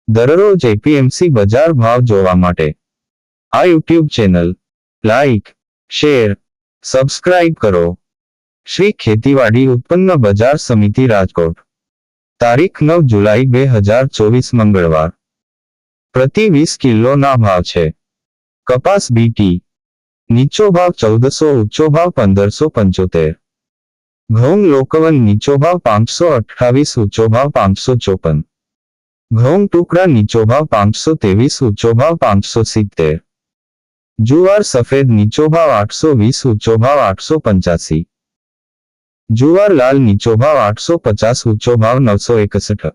દરરોજ એપીએમસી બજાર ભાવ જોવા માટે આ YouTube channel like, share, subscribe કરો. શ્રી ખેતીવાડી ઉત્પન્ન બજાર સમિતિ રાજકોટ. તારીખ 9 જુલાઈ 2024 મંગળવાર. પ્રતિ 20 કિલોના ભાવ છે. કપાસ બીટી નીચો ભાવ 1400, ઊંચો ભાવ 1575. ઘઉં લોકવન નીચો ભાવ 528, ઊંચો ભાવ 554. ઘઉં ટુકડા નીચો ભાવ 523, ઊંચો ભાવ 570. જુવાર સફેદ નીચો ભાવ 820, ઊંચો ભાવ 885. જુવાર લાલ નીચો ભાવ 850, ઊંચો ભાવ 961.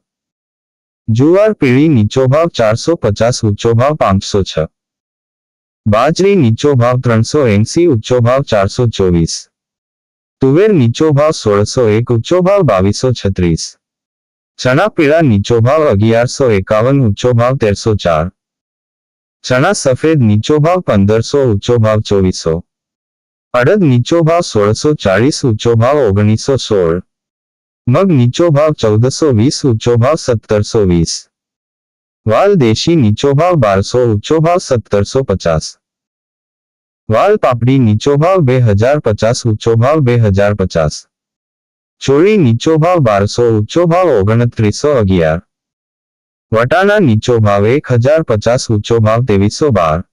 જુવાર પીળી નીચો ભાવ 450, ઊંચો ભાવ 506. બાજરી નીચો ભાવ 380, ઊંચો ભાવ 424. તુવેર નીચો ભાવ 1601, ઊંચો ભાવ 2236. ચણા પીળા નીચો ભાવ 1151, ઊંચો ભાવ 1304. ચણા સફેદ નીચો ભાવ 1500, ઊંચો ભાવ 2400. અડદ નીચો ભાવ 1640, ઊંચો ભાવ 1916. મગ નીચો ભાવ 1420, ઊંચો ભાવ 1720. વાલ દેશી નીચો ભાવ 1200, ઊંચો ભાવ 1750. વાલ પાપડી નીચો ભાવ 2050, ઊંચો ભાવ 2050. ચોળી નીચો ભાવ 1200, ઊંચો ભાવ 2911. વટાણા નીચો ભાવ 1050, ઊંચો ભાવ 2312.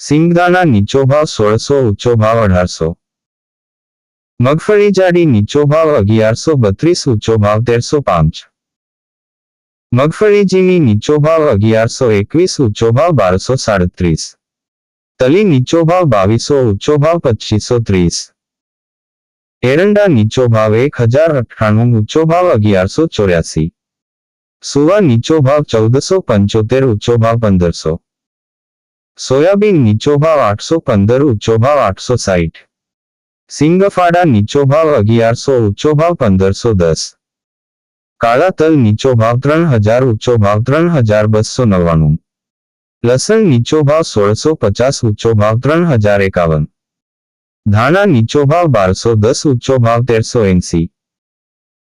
સિંગદાણા નીચો ભાવ 1600, ઊંચો ભાવ 1800. મગફળી જાડી નીચો ભાવ 1132, ઊંચો ભાવ 1305. મગફળી ઝીણી નીચો ભાવ 1121, ઊંચો ભાવ 1237. તલી નીચો ભાવ 2200, ઊંચો ભાવ 2530. એરંડા નીચો ભાવ 1098, ઊંચો ભાવ 1184. સુવા નીચો ભાવ 1475, ઊંચો ભાવ 1500. સોયાબીન નીચો ભાવ 815, ઊંચો ભાવ 860. સિંગફાડા નીચો ભાવ 1100, ઊંચો ભાવ 1510. કાળા તલ નીચો ભાવ 3000, ઊંચો ભાવ 3299. લસણ નીચો ભાવ 1650, ઊંચો ભાવ 3051. ધાણા નીચો ભાવ 1210, ઊંચો ભાવ 1380.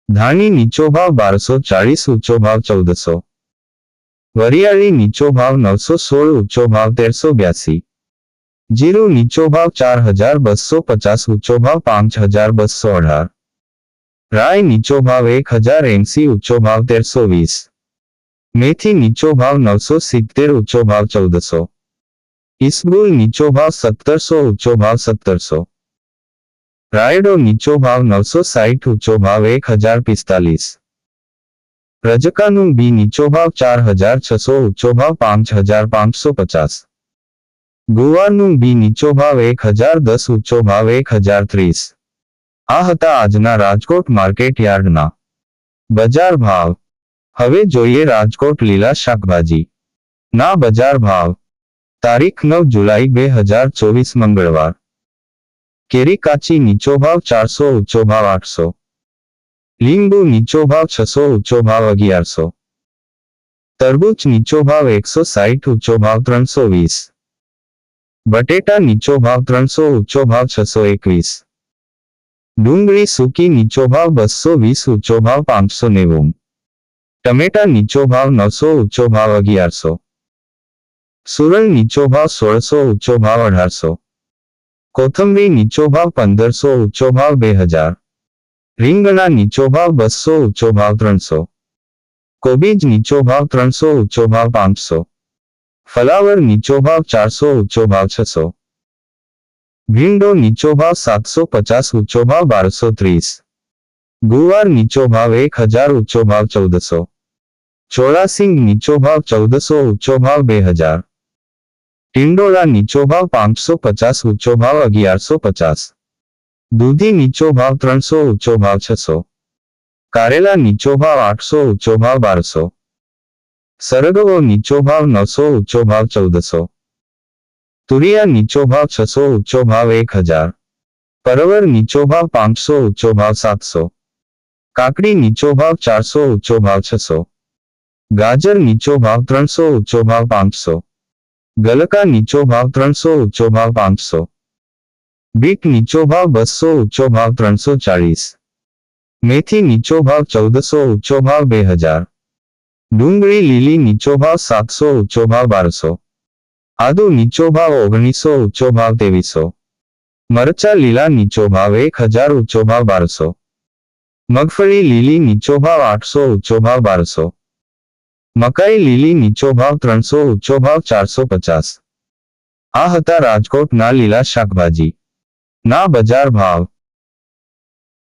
ધાણી નીચો ભાવ 1240, ઊંચો ભાવ 1400. વરિયાળી નીચો ભાવ 916, ઊંચો ભાવ 1382. જીરું નીચો ભાવ 4250, ઊંચો ભાવ 5218. રાઈ નીચો ભાવ 1080, ઊંચો ભાવ 1320. મેથી નીચો ભાવ 970, ઊંચો ભાવ 1400. ઈસબગુલ નીચો ભાવ 1700, ઊંચો ભાવ 1700. રાયડો નીચો ભાવ 960, ઊંચો ભાવ 1045. રજકાનું બી નીચો ભાવ 4600, ઊંચો ભાવ 5550. ગુવારનું બી નીચો ભાવ 1010, ઊંચો ભાવ 1030. આ હતા આજના રાજકોટ માર્કેટ યાર્ડના બજાર ભાવ. હવે જોઈએ રાજકોટ લીલા શાકભાજી ના બજાર ભાવ. તારીખ 9 જુલાઈ 2024 મંગળવાર. કેરી કાચી નીચો ભાવ 400, ઊંચો ભાવ 800. લીંબુ નીચો ભાવ 600, ઊંચો ભાવ 1100. તરબૂચ નીચો ભાવ 160, ઊંચો ભાવ 320. બટેટા નીચો ભાવ 300, ઊંચો ભાવ 621. ડુંગળી સૂકી નીચો ભાવ 220, ઊંચો ભાવ 590. ટમેટા નીચો ભાવ 900, ઊંચો ભાવ 1100. સુરણ નીચો ભાવ 1600, ઊંચો ભાવ 1800. કોથંબરી નીચો ભાવ 1500, ઊંચો ભાવ 2000. રીંગણા નીચો ભાવ 200, ઊંચો ભાવ 300. કોબીજ નીચો ભાવ 300, ઊંચો ભાવ 500. ફલાવર નીચો ભાવ 400, ઊંચો ભાવ 600. ભીંડો નીચો ભાવ 750, ઊંચો ભાવ 1230. ગુવાર નીચો ભાવ 1000, ઊંચો ભાવ 1400. ચોળાસિંગ નીચો ભાવ 1400, ઊંચો ભાવ 2000. ટિંડોળા નીચો ભાવ 550, ઊંચો ભાવ 1150. દૂધી નીચો ભાવ 300, ઊંચો ભાવ 600. કારેલા નીચો ભાવ 800, ઊંચો ભાવ 1200. સરગવો નીચો ભાવ 900, ઊંચો ભાવ 1400. તુરિયા નીચો ભાવ 600, ઊંચો ભાવ 1000. પરવર નીચો ભાવ 500, ઊંચો ભાવ 700. કાકડી નીચો ભાવ 400, ઊંચો ભાવ 600. ગાજર નીચો ભાવ 300, ઊંચો ભાવ 500. ગલકા નીચો ભાવ 300, ઊંચો ભાવ 500. બીટ નીચો ભાવ 200, ઊંચો ભાવ 340. મેથી નીચો ભાવ 1400, ઊંચો ભાવ 2000. ડુંગળી લીલી નીચો ભાવ 700 ઊંચો ભાવ 1200. આદુ નીચો ભાવ 1900 ઊંચો ભાવ 2300. મરચા લીલા નીચો ભાવ 1000 ઊંચો ભાવ 1200. મગફળી લીલી નીચો ભાવ 800 ઊંચો ભાવ 1200. મકાઈ લીલી નીચો ભાવ 300 ઊંચો ભાવ 450. આ હતા રાજકોટના લીલા શાકભાજી ના બજાર ભાવ.